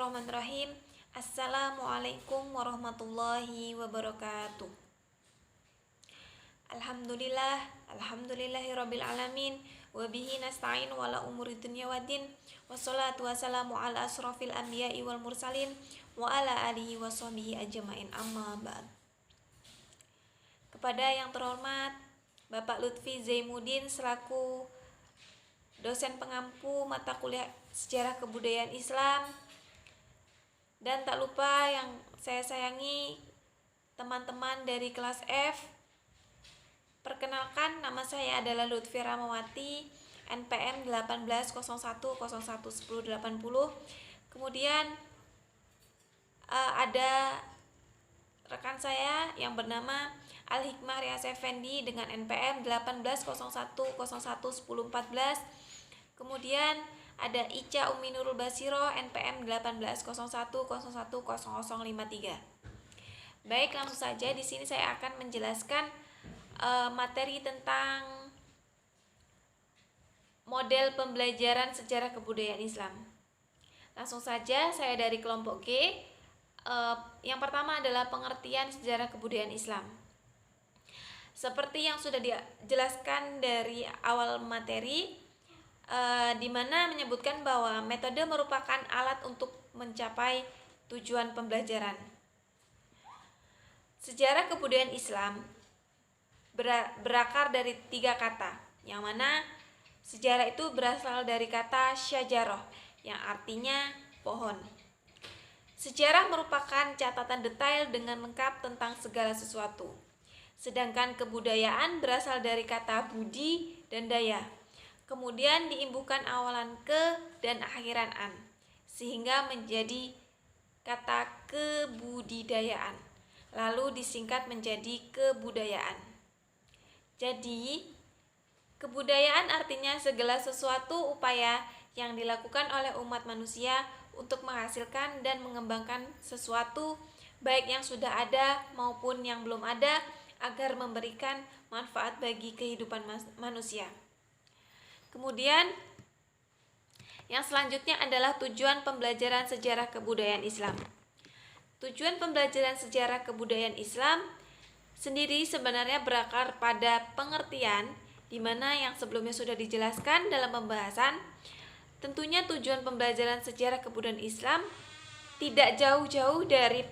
Bismillahirrahmanirrahim. Assalamualaikum warahmatullahi wabarakatuh. Alhamdulillahirabbil alamin wa bihi nasta'in wala umuri dunya waddin. Wassalatu wassalamu ala asrofil anbiya'i wal mursalin wa ala alihi wa sahbihi ajma'in, amma ba'd. Kepada yang terhormat Bapak Lutfi Zaimuddin selaku dosen pengampu mata kuliah Sejarah Kebudayaan Islam, dan tak lupa yang saya sayangi teman-teman dari kelas F. Perkenalkan, nama saya adalah Lutfi Ramawati, NPM 1801011080. Kemudian ada rekan saya yang bernama Al-Hikmah Rias Effendi dengan NPM 1801011014. Kemudian ada Ica Umi Nurul Basiro NPM 1801010053. Baik, langsung saja di sini saya akan menjelaskan materi tentang model pembelajaran sejarah kebudayaan Islam. Langsung saja, saya dari kelompok G. Yang pertama adalah pengertian sejarah kebudayaan Islam. Seperti yang sudah dijelaskan dari awal materi, di mana menyebutkan bahwa metode merupakan alat untuk mencapai tujuan pembelajaran. Sejarah kebudayaan Islam berakar dari 3 kata, yang mana sejarah itu berasal dari kata syajarah yang artinya pohon. Sejarah merupakan catatan detail dengan lengkap tentang segala sesuatu. Sedangkan kebudayaan berasal dari kata budi dan daya. Kemudian diimbuhkan awalan ke dan akhiran an, sehingga menjadi kata kebudidayaan, lalu disingkat menjadi kebudayaan. Jadi, kebudayaan artinya segala sesuatu upaya yang dilakukan oleh umat manusia untuk menghasilkan dan mengembangkan sesuatu, baik yang sudah ada maupun yang belum ada, agar memberikan manfaat bagi kehidupan manusia. Kemudian yang selanjutnya adalah tujuan pembelajaran sejarah kebudayaan Islam. Tujuan pembelajaran sejarah kebudayaan Islam sendiri sebenarnya berakar pada pengertian, di mana yang sebelumnya sudah dijelaskan dalam pembahasan. Tentunya tujuan pembelajaran sejarah kebudayaan Islam tidak jauh-jauh dari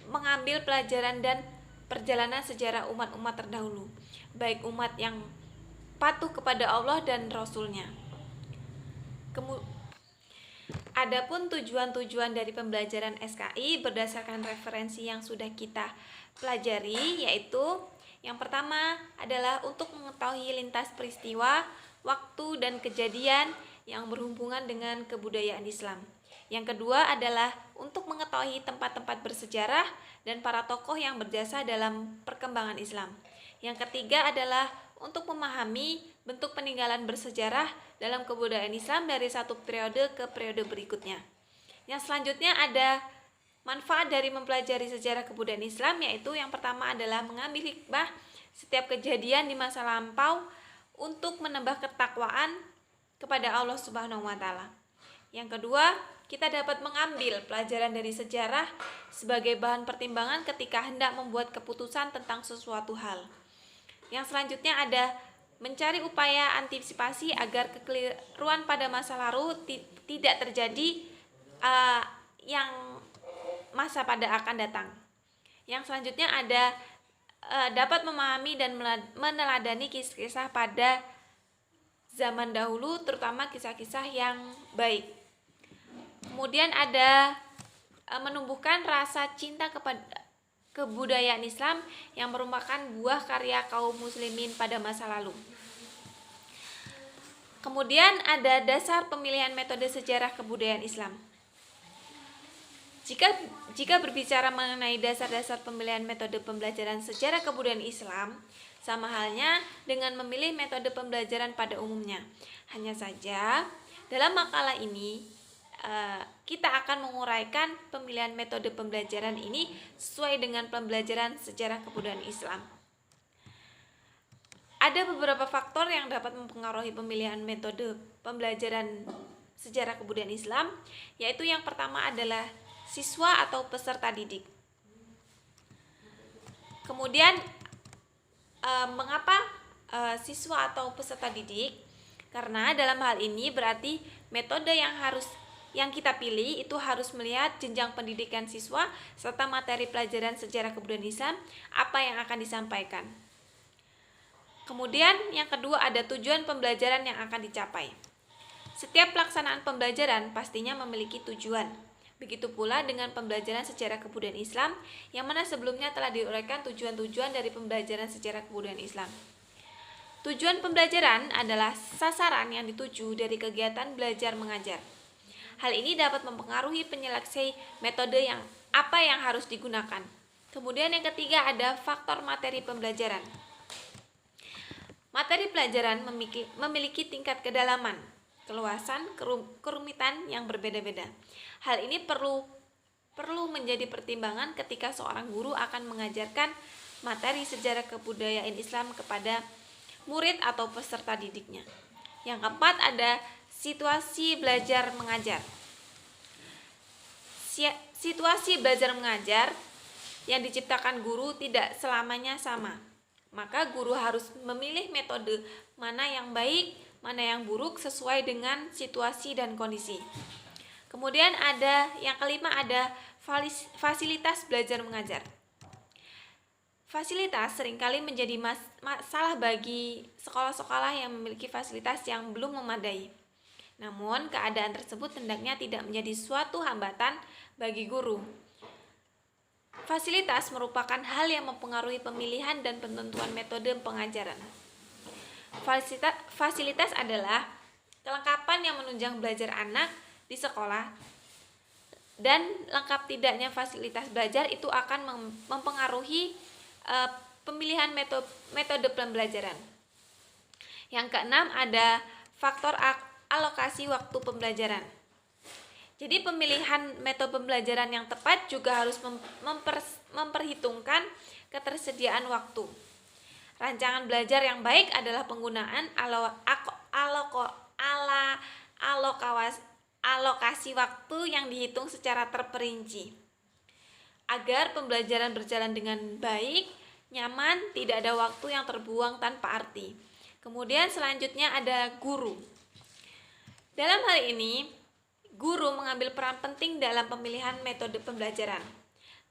mengambil pelajaran dan perjalanan sejarah umat-umat terdahulu, baik umat yang patuh kepada Allah dan Rasul-Nya. Adapun tujuan-tujuan dari pembelajaran SKI berdasarkan referensi yang sudah kita pelajari, yaitu yang pertama adalah untuk mengetahui lintas peristiwa, waktu, dan kejadian yang berhubungan dengan kebudayaan Islam. Yang kedua adalah untuk mengetahui tempat-tempat bersejarah dan para tokoh yang berjasa dalam perkembangan Islam. Yang ketiga adalah untuk memahami bentuk peninggalan bersejarah dalam kebudayaan Islam dari satu periode ke periode berikutnya. Yang selanjutnya ada manfaat dari mempelajari sejarah kebudayaan Islam, yaitu yang pertama adalah mengambil hikmah setiap kejadian di masa lampau untuk menambah ketakwaan kepada Allah Subhanahu wa taala. Yang kedua, kita dapat mengambil pelajaran dari sejarah sebagai bahan pertimbangan ketika hendak membuat keputusan tentang sesuatu hal. Yang selanjutnya ada mencari upaya antisipasi agar kekeliruan pada masa lalu tidak terjadi yang masa pada akan datang. Yang selanjutnya ada dapat memahami dan meneladani kisah-kisah pada zaman dahulu, terutama kisah-kisah yang baik. Kemudian ada menumbuhkan rasa cinta kepada kebudayaan Islam yang merupakan buah karya kaum muslimin pada masa lalu. Kemudian ada dasar pemilihan metode sejarah kebudayaan Islam. Jika berbicara mengenai dasar-dasar pemilihan metode pembelajaran sejarah kebudayaan Islam, sama halnya dengan memilih metode pembelajaran pada umumnya. Hanya saja dalam makalah ini kita akan menguraikan pemilihan metode pembelajaran ini sesuai dengan pembelajaran sejarah kebudayaan Islam. Ada beberapa faktor yang dapat mempengaruhi pemilihan metode pembelajaran sejarah kebudayaan Islam, yaitu yang pertama adalah siswa atau peserta didik. Kemudian mengapa siswa atau peserta didik? Karena dalam hal ini berarti metode yang kita pilih itu harus melihat jenjang pendidikan siswa serta materi pelajaran sejarah kebudayaan Islam apa yang akan disampaikan. Kemudian yang kedua ada tujuan pembelajaran yang akan dicapai. Setiap pelaksanaan pembelajaran pastinya memiliki tujuan. Begitu pula dengan pembelajaran sejarah kebudayaan Islam yang mana sebelumnya telah diuraikan tujuan-tujuan dari pembelajaran sejarah kebudayaan Islam. Tujuan pembelajaran adalah sasaran yang dituju dari kegiatan belajar mengajar. Hal ini dapat mempengaruhi penyeleksi metode yang harus digunakan. Kemudian yang ketiga ada faktor materi pembelajaran. Materi pelajaran memiliki tingkat kedalaman, keluasan, kerumitan yang berbeda-beda. Hal ini perlu menjadi pertimbangan ketika seorang guru akan mengajarkan materi sejarah kebudayaan Islam kepada murid atau peserta didiknya. Yang keempat ada situasi belajar mengajar. Situasi belajar mengajar yang diciptakan guru tidak selamanya sama. Maka guru harus memilih metode mana yang baik, mana yang buruk sesuai dengan situasi dan kondisi. Kemudian ada yang kelima ada fasilitas belajar mengajar. Fasilitas seringkali menjadi masalah bagi sekolah-sekolah yang memiliki fasilitas yang belum memadai. Namun, keadaan tersebut hendaknya tidak menjadi suatu hambatan bagi guru. Fasilitas merupakan hal yang mempengaruhi pemilihan dan penentuan metode pengajaran. Fasilitas adalah kelengkapan yang menunjang belajar anak di sekolah, dan lengkap tidaknya fasilitas belajar itu akan mempengaruhi pemilihan metode pembelajaran. Yang keenam ada faktor alokasi waktu pembelajaran. Jadi pemilihan metode pembelajaran yang tepat juga harus memperhitungkan ketersediaan waktu. Rancangan belajar yang baik adalah penggunaan alokasi waktu yang dihitung secara terperinci. Agar pembelajaran berjalan dengan baik, nyaman, tidak ada waktu yang terbuang tanpa arti. Kemudian selanjutnya ada guru. Dalam hal ini, guru mengambil peran penting dalam pemilihan metode pembelajaran.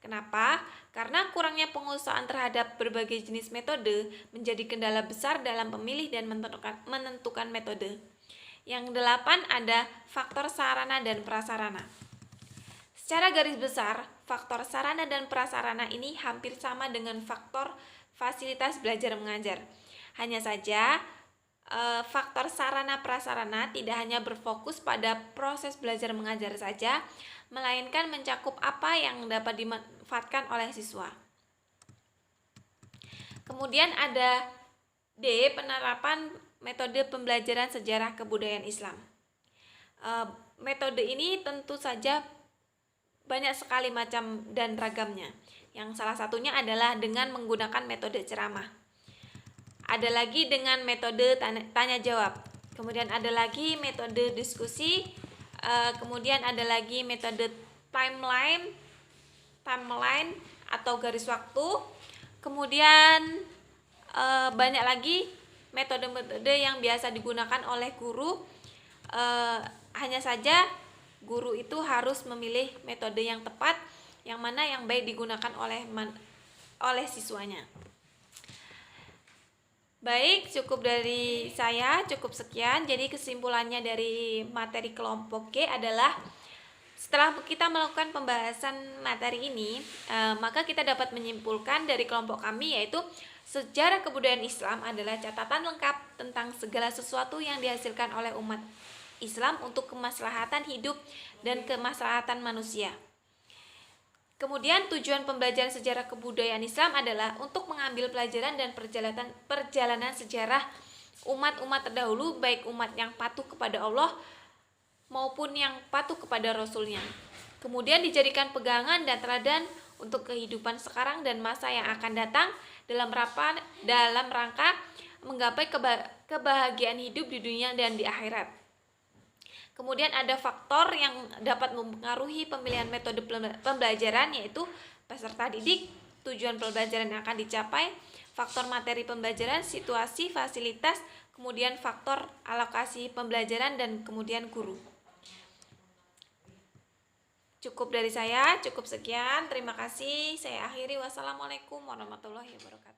Kenapa? Karena kurangnya penguasaan terhadap berbagai jenis metode menjadi kendala besar dalam memilih dan menentukan metode. Yang delapan ada faktor sarana dan prasarana. Secara garis besar, faktor sarana dan prasarana ini hampir sama dengan faktor fasilitas belajar mengajar. Hanya saja, faktor sarana prasarana tidak hanya berfokus pada proses belajar mengajar saja, melainkan mencakup apa yang dapat dimanfaatkan oleh siswa. Kemudian ada D, penerapan metode pembelajaran sejarah kebudayaan Islam. Metode ini tentu saja banyak sekali macam dan ragamnya. Yang salah satunya adalah dengan menggunakan metode ceramah. Ada lagi dengan metode tanya jawab. Kemudian ada lagi metode diskusi. Kemudian ada lagi metode timeline atau garis waktu. Kemudian banyak lagi metode-metode yang biasa digunakan oleh guru. Hanya saja guru itu harus memilih metode yang tepat, yang mana yang baik digunakan oleh siswanya. Baik, cukup dari saya, cukup sekian. Jadi kesimpulannya dari materi kelompok G adalah setelah kita melakukan pembahasan materi ini, maka kita dapat menyimpulkan dari kelompok kami yaitu sejarah kebudayaan Islam adalah catatan lengkap tentang segala sesuatu yang dihasilkan oleh umat Islam untuk kemaslahatan hidup dan kemaslahatan manusia. Kemudian tujuan pembelajaran sejarah kebudayaan Islam adalah untuk mengambil pelajaran dan perjalanan sejarah umat-umat terdahulu, baik umat yang patuh kepada Allah maupun yang patuh kepada Rasulnya. Kemudian dijadikan pegangan dan teladan untuk kehidupan sekarang dan masa yang akan datang dalam rangka menggapai kebahagiaan hidup di dunia dan di akhirat. Kemudian ada faktor yang dapat mempengaruhi pemilihan metode pembelajaran, yaitu peserta didik, tujuan pembelajaran yang akan dicapai, faktor materi pembelajaran, situasi, fasilitas, kemudian faktor alokasi pembelajaran, dan kemudian guru. Cukup dari saya, cukup sekian. Terima kasih. Saya akhiri. Wassalamualaikum warahmatullahi wabarakatuh.